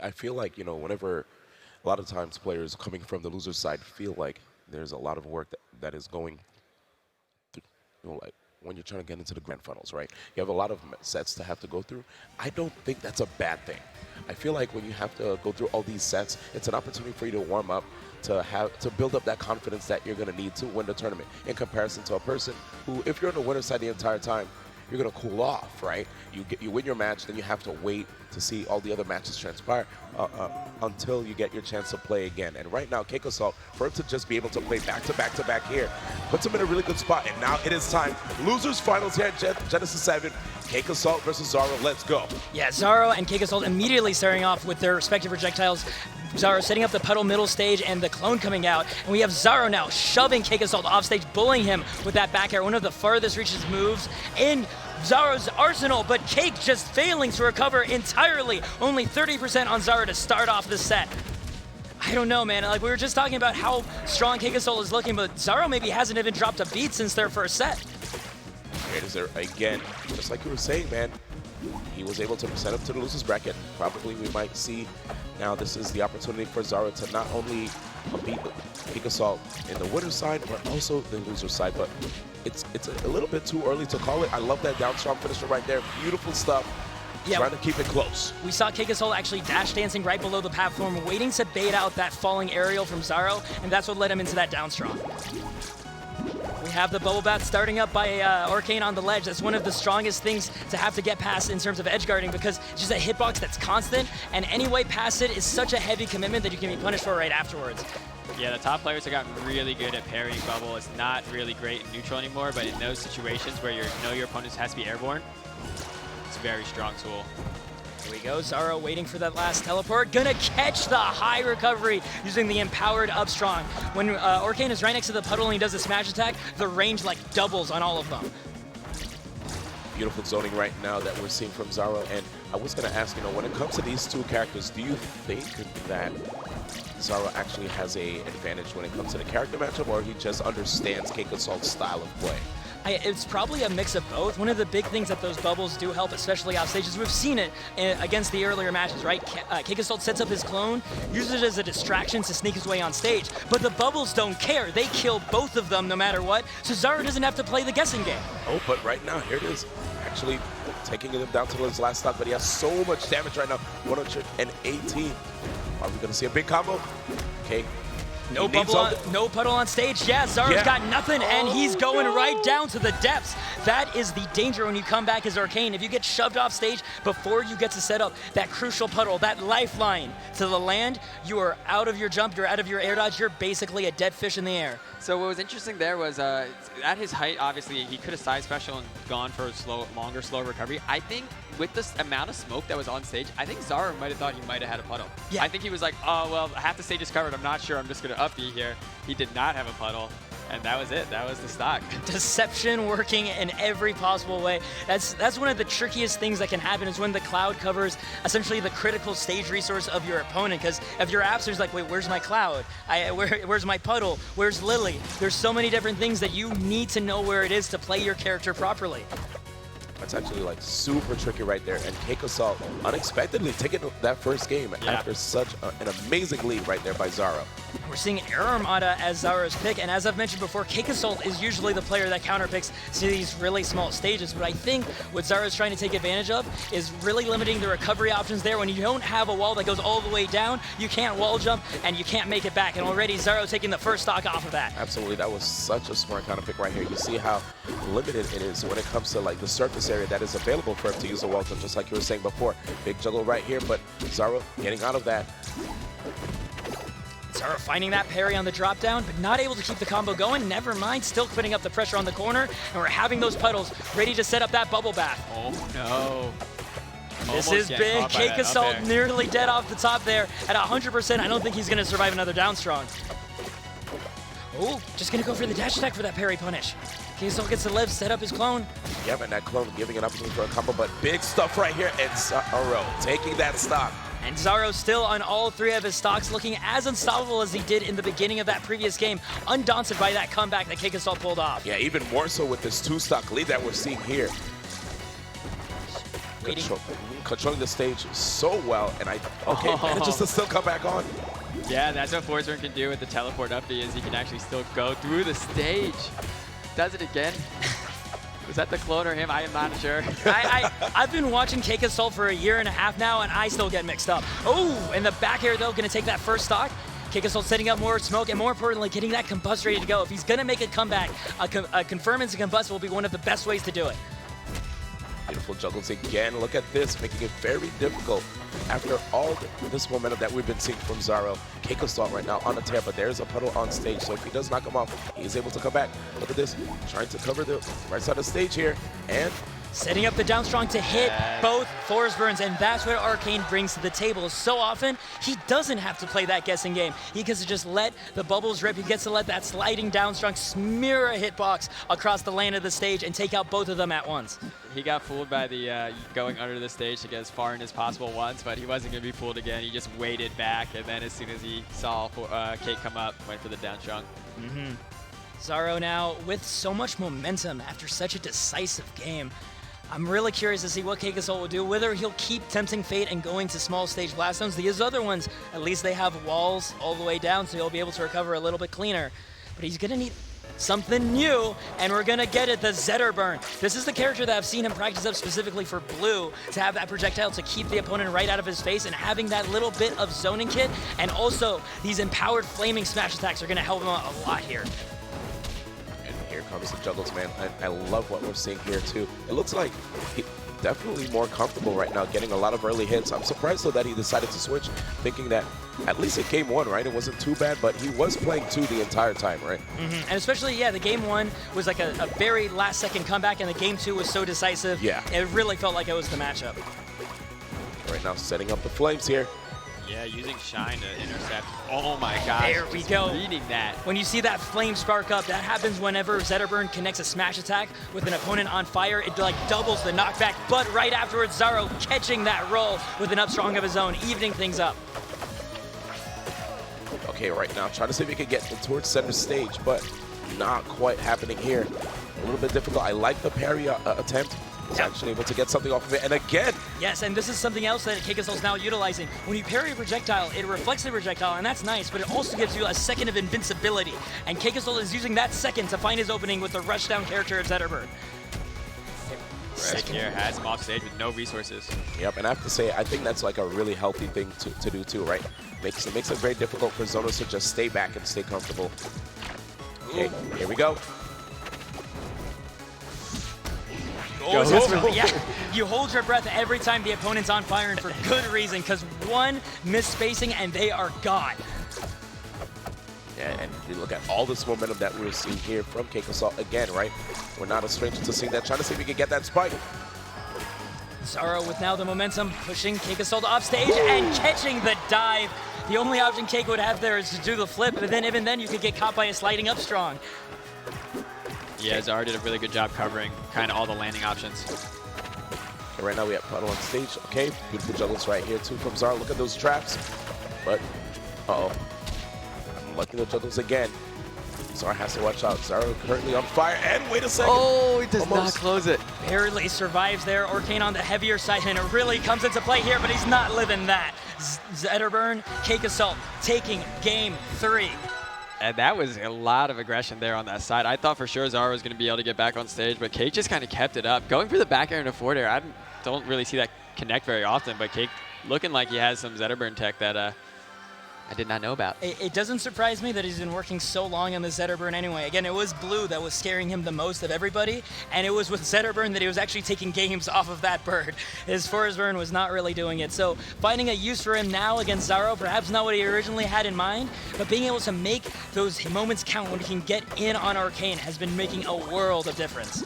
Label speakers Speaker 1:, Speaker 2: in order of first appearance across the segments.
Speaker 1: I feel like, you know, whenever a lot of times players coming from the loser side feel like there's a lot of work that is going through, you know, like when you're trying to get into the grand finals, right? You have a lot of sets to have to go through. I don't think that's a bad thing. I feel like when you have to go through all these sets, it's an opportunity for you to warm up, to build up that confidence that you're going to need to win the tournament, in comparison to a person who, if you're on the winner's side the entire time, you're going to cool off, right? You win your match, then you have to wait to see all the other matches transpire until you get your chance to play again. And right now, CakeAssault, for him to just be able to play back-to-back here, puts him in a really good spot. And now it is time. Losers finals here at Genesis 7. CakeAssault versus Xaro. Let's go.
Speaker 2: Yeah, Xaro and CakeAssault immediately starting off with their respective projectiles. Xaro setting up the puddle middle stage and the clone coming out. And we have Xaro now shoving CakeAssault off stage, bullying him with that back air, one of the farthest reaches moves in Xaro's arsenal, but Cake just failing to recover entirely. Only 30% on Xaro to start off the set. I don't know, man. Like, we were just talking about how strong CakeAssault is looking, but Xaro maybe hasn't even dropped a beat since their first set.
Speaker 1: Here it is there again. Just like you were saying, man, he was able to set up to the losers bracket. Probably we might see now this is the opportunity for Xaro to not only beat CakeAssault in the winner's side, but also the loser's side. But it's a little bit too early to call it. I love that down strong finisher right there. Beautiful stuff. Yeah, trying to keep it close. We
Speaker 2: saw CakeAssault actually dash dancing right below the platform, waiting to bait out that falling aerial from Xaro, and that's what led him into that down strong. We have the bubble bath starting up by Orcane on the ledge. That's one of the strongest things to have to get past in terms of edge guarding, because it's just a hitbox that's constant, and any way past it is such a heavy commitment that you can be punished for right afterwards.
Speaker 3: Yeah, the top players have gotten really good at parrying bubble. It's not really great in neutral anymore, but in those situations where you know your opponent has to be airborne, it's a very strong tool.
Speaker 2: Here we go, Xaro waiting for that last teleport. Gonna catch the high recovery using the empowered up strong. When Orcane is right next to the puddle and he does a smash attack, the range like doubles on all of them.
Speaker 1: Beautiful zoning right now that we're seeing from Xaro. And I was gonna ask, you know, when it comes to these two characters, do you think that Xaro actually has an advantage when it comes to the character matchup, or he just understands CakeAssault's style of play?
Speaker 2: It's probably a mix of both. One of the big things that those bubbles do help, especially off stage, is we've seen it against the earlier matches, right? CakeAssault sets up his clone, uses it as a distraction to sneak his way on stage, but the bubbles don't care. They kill both of them no matter what, so Xaro doesn't have to play the guessing game.
Speaker 1: Oh, but right now, here it is. Actually taking him down to his last stock, but he has so much damage right now. 118. Are we going to see a big combo? Okay.
Speaker 2: No puddle on stage. Yeah, Xaro's got nothing, and he's going right down to the depths. That is the danger when you come back as Orcane. If you get shoved off stage before you get to set up that crucial puddle, that lifeline to the land, you are out of your jump, you're out of your air dodge, you're basically a dead fish in the air.
Speaker 3: So what was interesting there was, at his height, obviously, he could have side special and gone for a longer, slow recovery. I think with this amount of smoke that was on stage, I think Xaro might have thought he might have had a puddle. Yeah. I think he was like, oh, well, half the stage is covered. I'm not sure. I'm just going to up B here. He did not have a puddle. And that was it. That was the stock. Deception
Speaker 2: working in every possible way. That's one of the trickiest things that can happen, is when the cloud covers essentially the critical stage resource of your opponent. Because if your Abster's like, wait, where's my cloud? Where's my puddle? Where's Lily? There's so many different things that you need to know where it is to play your character properly.
Speaker 1: That's actually like super tricky right there. And CakeAssault unexpectedly taking that first game after such an amazing lead right there by Xaro.
Speaker 2: We're seeing Air Armada as Xaro's pick, and as I've mentioned before, CakeAssault is usually the player that counterpicks to these really small stages. But I think what Xaro's trying to take advantage of is really limiting the recovery options there. When you don't have a wall that goes all the way down, you can't wall jump and you can't make it back. And already Xaro taking the first stock off of that.
Speaker 1: Absolutely, that was such a smart counterpick right here. You see how limited it is when it comes to like the surface area that is available for him to use a wall jump, just like you were saying before. Big juggle right here, but Xaro getting out of that.
Speaker 2: Xaro finding that parry on the drop down, but not able to keep the combo going. Never mind, still putting up the pressure on the corner, and we're having those puddles ready to set up that bubble bath.
Speaker 3: Oh no.
Speaker 2: This is big. CakeAssault nearly dead off the top there at 100%. I don't think he's going to survive another down strong. Oh, just going to go for the dash attack for that parry punish. CakeAssault gets to live, set up his clone.
Speaker 1: Yep, and that clone giving an opportunity for a combo, but big stuff right here, and Xaro taking that stock.
Speaker 2: And Xaro still on all three of his stocks, looking as unstoppable as he did in the beginning of that previous game, undaunted by that comeback that CakeAssault pulled off.
Speaker 1: Yeah, even more so with this 2-stock lead that we're seeing here.
Speaker 2: Waiting.
Speaker 1: Controlling the stage so well, and manages to still come back on.
Speaker 3: Yeah, that's what Forsburn can do with the teleport up B, is he can actually still go through the stage. Does it again. Was that the clone or him? I am not sure.
Speaker 2: I've been watching CakeAssault for a year and a half now, and I still get mixed up. Oh, and the back air, though, going to take that first stock. CakeAssault setting up more smoke, and more importantly, getting that combust ready to go. If he's going to make a comeback, a confirm into combust will be one of the best ways to do it.
Speaker 1: Beautiful juggles again. Look at this, making it very difficult. After all this momentum that we've been seeing from Xaro, CakeAssault right now on a tear, but there's a puddle on stage, so if he does knock him off, he's able to come back. Look at this, trying to cover the right side of the stage here, and
Speaker 2: setting up the down strong to hit both Forsburns, and that's what Orcane brings to the table. So often, he doesn't have to play that guessing game. He gets to just let the bubbles rip. He gets to let that sliding down strong smear a hitbox across the lane of the stage and take out both of them at once.
Speaker 3: He got fooled by the going under the stage to get as far in as possible once, but he wasn't going to be fooled again. He just waited back, and then as soon as he saw Cake come up, went for the down strong.
Speaker 2: Xaro now with so much momentum after such a decisive game. I'm really curious to see what CakeAssault will do, whether he'll keep tempting fate and going to small stage blast zones. These other ones, at least they have walls all the way down, so he'll be able to recover a little bit cleaner. But he's gonna need something new, and we're gonna get it, the Zetterburn. This is the character that I've seen him practice up specifically for blue, to have that projectile to keep the opponent right out of his face, and having that little bit of zoning kit, and also these empowered flaming smash attacks are gonna help him out a lot here.
Speaker 1: Here comes the juggles, man. I love what we're seeing here, too. It looks like he's definitely more comfortable right now, getting a lot of early hits. I'm surprised, though, that he decided to switch, thinking that at least in game one, right, it wasn't too bad, but he was playing 2 the entire time, right?
Speaker 2: And especially, yeah, the game 1 was like a very last-second comeback, and the game 2 was so decisive.
Speaker 1: Yeah.
Speaker 2: It really felt like it was the matchup.
Speaker 1: Right now, setting up the flames here.
Speaker 3: Yeah, using Shine to intercept. Oh my gosh.
Speaker 2: There we go.
Speaker 3: Reading that.
Speaker 2: When you see that flame spark up, that happens whenever Zetterburn connects a smash attack with an opponent on fire. It like doubles the knockback, but right afterwards, Xaro catching that roll with an up strong of his own, evening things up.
Speaker 1: Okay, right now, trying to see if he can get towards center stage, but not quite happening here. A little bit difficult. I like the parry attempt. He's actually able to get something off of it, and again!
Speaker 2: Yes, and this is something else that CakeAssault's now utilizing. When you parry a projectile, it reflects the projectile, and that's nice, but it also gives you a second of invincibility. And CakeAssault is using that second to find his opening with the rushdown character of Zetterburn.
Speaker 3: Here has him off stage with no resources.
Speaker 1: Yep, and I have to say, I think that's like a really healthy thing to do too, right? Makes it very difficult for zoners to just stay back and stay comfortable. Okay, here we go.
Speaker 2: Yeah, you hold your breath every time the opponent's on fire, and for good reason, because one misspacing and they are gone.
Speaker 1: Yeah, and you look at all this momentum that we're seeing here from CakeAssault again, right? We're not a stranger to seeing that, trying to see if we can get that spike.
Speaker 2: Xaro with now the momentum, pushing CakeAssault off stage and catching the dive. The only option Cake would have there is to do the flip, but then even then you could get caught by a sliding up strong.
Speaker 3: Yeah, Xaro did a really good job covering kind of all the landing options.
Speaker 1: Okay, right now we have Puddle on stage. Okay, beautiful juggles right here too from Xaro. Look at those traps. But, I'm lucky the juggles again. Xaro has to watch out. Xaro currently on fire, and wait a second.
Speaker 3: Oh, he does not close it.
Speaker 2: Barely survives there. Orcane on the heavier side, and it really comes into play here, but he's not living that. Zetterburn, CakeAssault taking game 3.
Speaker 3: And that was a lot of aggression there on that side. I thought for sure Xaro was going to be able to get back on stage, but Cake just kind of kept it up. Going for the back air and a forward air, I don't really see that connect very often, but Cake looking like he has some Zetterburn tech that I did not know about.
Speaker 2: It doesn't surprise me that he's been working so long on the Zetterburn anyway. Again, it was blue that was scaring him the most of everybody, and it was with Zetterburn that he was actually taking games off of that bird. His Forsburn was not really doing it. So finding a use for him now against Xaro, perhaps not what he originally had in mind, but being able to make those moments count when he can get in on Orcane has been making a world of difference.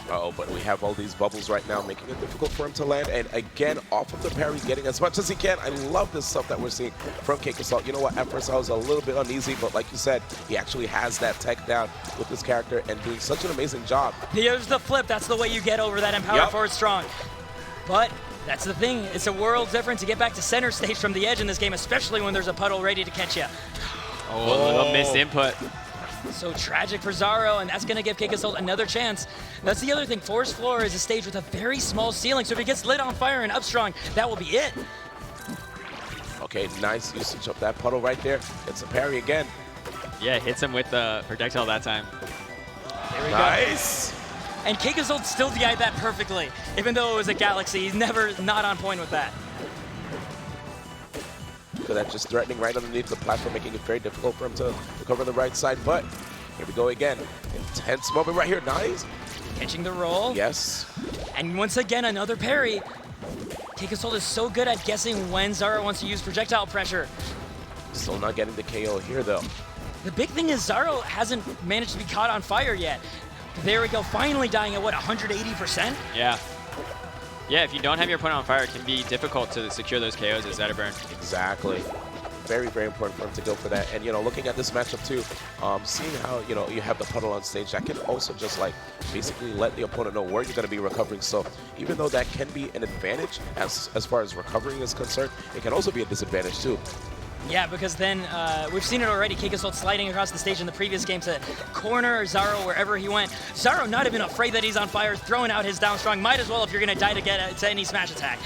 Speaker 1: But we have all these bubbles right now, making it difficult for him to land. And again, off of the parry, getting as much as he can. I love this stuff that we're seeing from CakeAssault. You know what? At first, I was a little bit uneasy, but like you said, he actually has that tech down with this character and doing such an amazing job.
Speaker 2: Here's the flip. That's the way you get over that empowered forward strong. But that's the thing. It's a world different to get back to center stage from the edge in this game, especially when there's a puddle ready to catch you.
Speaker 3: Oh, a little missed input.
Speaker 2: So tragic for Xaro, and that's going to give CakeAssault another chance. That's the other thing. Forest Floor is a stage with a very small ceiling, so if he gets lit on fire and upstrong, that will be it.
Speaker 1: Okay, nice usage of that puddle right there. It's a parry again.
Speaker 3: Yeah, hits him with the projectile that time.
Speaker 2: There we
Speaker 1: Nice.
Speaker 2: go. And CakeAssault still DI'd that perfectly. Even though it was a Galaxy, he's never not on point with that.
Speaker 1: So that's just threatening right underneath the platform, making it very difficult for him to recover the right side. But here we go again. Intense moment right here. Nice.
Speaker 2: Catching the roll.
Speaker 1: Yes.
Speaker 2: And once again, another parry. CakeAssault is so good at guessing when Xaro wants to use projectile pressure.
Speaker 1: Still not getting the KO here, though.
Speaker 2: The big thing is Xaro hasn't managed to be caught on fire yet. There we go, finally dying at what, 180%?
Speaker 3: Yeah. Yeah, if you don't have your opponent on fire, it can be difficult to secure those KOs as Zetterburn.
Speaker 1: Exactly. Very, very important for him to go for that. And, you know, looking at this matchup, too, seeing how, you know, you have the puddle on stage, that can also just, like, basically let the opponent know where you're going to be recovering. So even though that can be an advantage as far as recovering is concerned, it can also be a disadvantage, too.
Speaker 2: Yeah, because then we've seen it already. CakeAssault sliding across the stage in the previous game to corner Xaro wherever he went. Xaro not even afraid that he's on fire, throwing out his down strong. Might as well if you're going to die to get to any smash attack.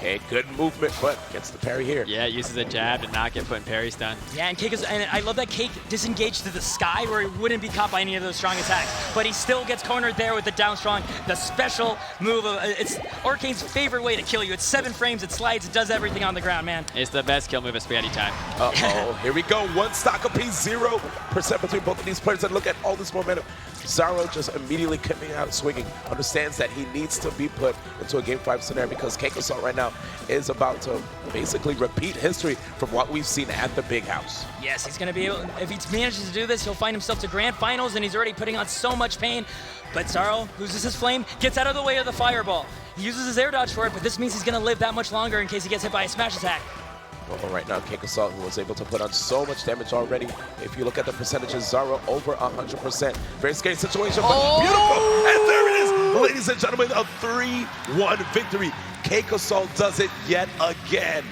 Speaker 1: Okay, good movement, but gets the parry here.
Speaker 3: Yeah, uses a jab to not get put in parry stun.
Speaker 2: Yeah, and and I love that Cake disengaged to the sky where he wouldn't be caught by any of those strong attacks. But he still gets cornered there with the down strong. The special move, it's Orcane's favorite way to kill you. It's 7 frames, it slides, it does everything on the ground, man.
Speaker 3: It's the best kill move of Spaghetti Time.
Speaker 1: Uh-oh, here we go. One stock apiece, 0% between both of these players. And look at all this momentum. Xaro just immediately coming out swinging, understands that he needs to be put into a Game 5 scenario because CakeAssault right now is about to basically repeat history from what we've seen at the Big House.
Speaker 2: Yes, he's going to be able, if he manages to do this, he'll find himself to grand finals, and he's already putting on so much pain. But Xaro loses his flame, gets out of the way of the fireball. He uses his air dodge for it, but this means he's going to live that much longer in case he gets hit by a smash attack.
Speaker 1: Well, right now, CakeAssault, who was able to put on so much damage already. If you look at the percentages, Xaro over 100%. Very scary situation, but beautiful. And there it is, ladies and gentlemen, a 3-1 victory. CakeAssault does it yet again.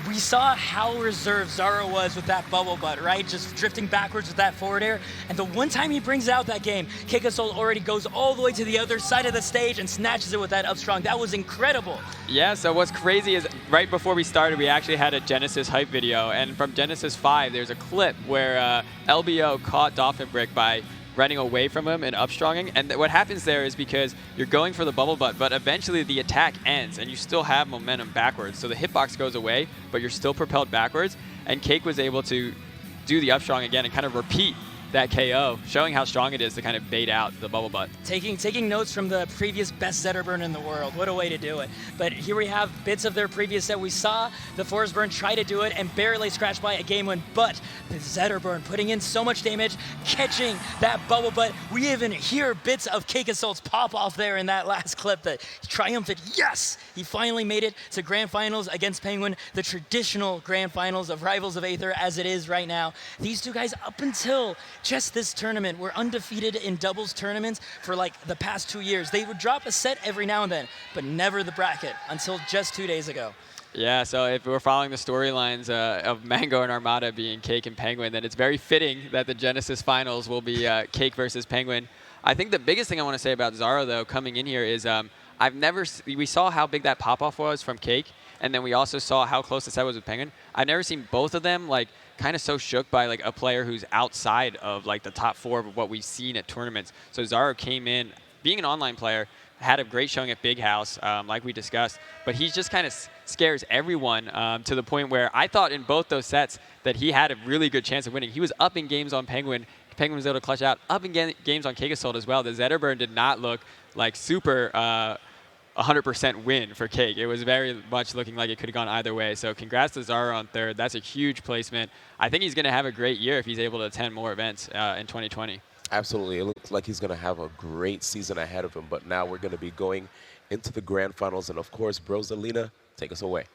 Speaker 2: We saw how reserved Xaro was with that bubble butt, right? Just drifting backwards with that forward air. And the one time he brings out that game, CakeAssault already goes all the way to the other side of the stage and snatches it with that up strong. That was incredible.
Speaker 3: Yeah, so what's crazy is right before we started, we actually had a Genesis hype video. And from Genesis 5, there's a clip where LBO caught Dolphin Brick by running away from him and upstronging. And what happens there is because you're going for the bubble butt, but eventually the attack ends and you still have momentum backwards. So the hitbox goes away, but you're still propelled backwards. And Cake was able to do the upstrong again and kind of repeat that KO, showing how strong it is to kind of bait out the bubble butt.
Speaker 2: Taking notes from the previous best Zetterburn in the world. What a way to do it. But here we have bits of their previous set. We saw the Forsburn try to do it and barely scratched by a game win, but the Zetterburn putting in so much damage, catching that bubble butt. We even hear bits of CakeAssault's pop off there in that last clip, that triumphant, yes! He finally made it to Grand Finals against Penguin, the traditional Grand Finals of Rivals of Aether as it is right now. These two guys, up until just this tournament, were undefeated in doubles tournaments for like the past 2 years. They would drop a set every now and then, but never the bracket until just 2 days ago.
Speaker 3: Yeah, so if we're following the storylines of Mango and Armada being Cake and Penguin, then it's very fitting that the Genesis Finals will be Cake versus Penguin. I think the biggest thing I want to say about Xaro, though, coming in here is we saw how big that pop-off was from Cake, and then we also saw how close the set was with Penguin. I've never seen both of them like kind of so shook by like a player who's outside of like the top 4 of what we've seen at tournaments. So Xaro came in, being an online player, had a great showing at Big House, like we discussed, but he just kind of scares everyone to the point where I thought in both those sets that he had a really good chance of winning. He was up in games on Penguin. Penguin was able to clutch out, up in games on CakeAssault as well. The Zetterburn did not look like super 100% win for Cake. It was very much looking like it could have gone either way. So congrats to Xaro on 3rd. That's a huge placement. I think he's going to have a great year if he's able to attend more events in 2020.
Speaker 1: Absolutely. It looks like he's going to have a great season ahead of him. But now we're going to be going into the Grand Finals. And, of course, Brosalina, take us away.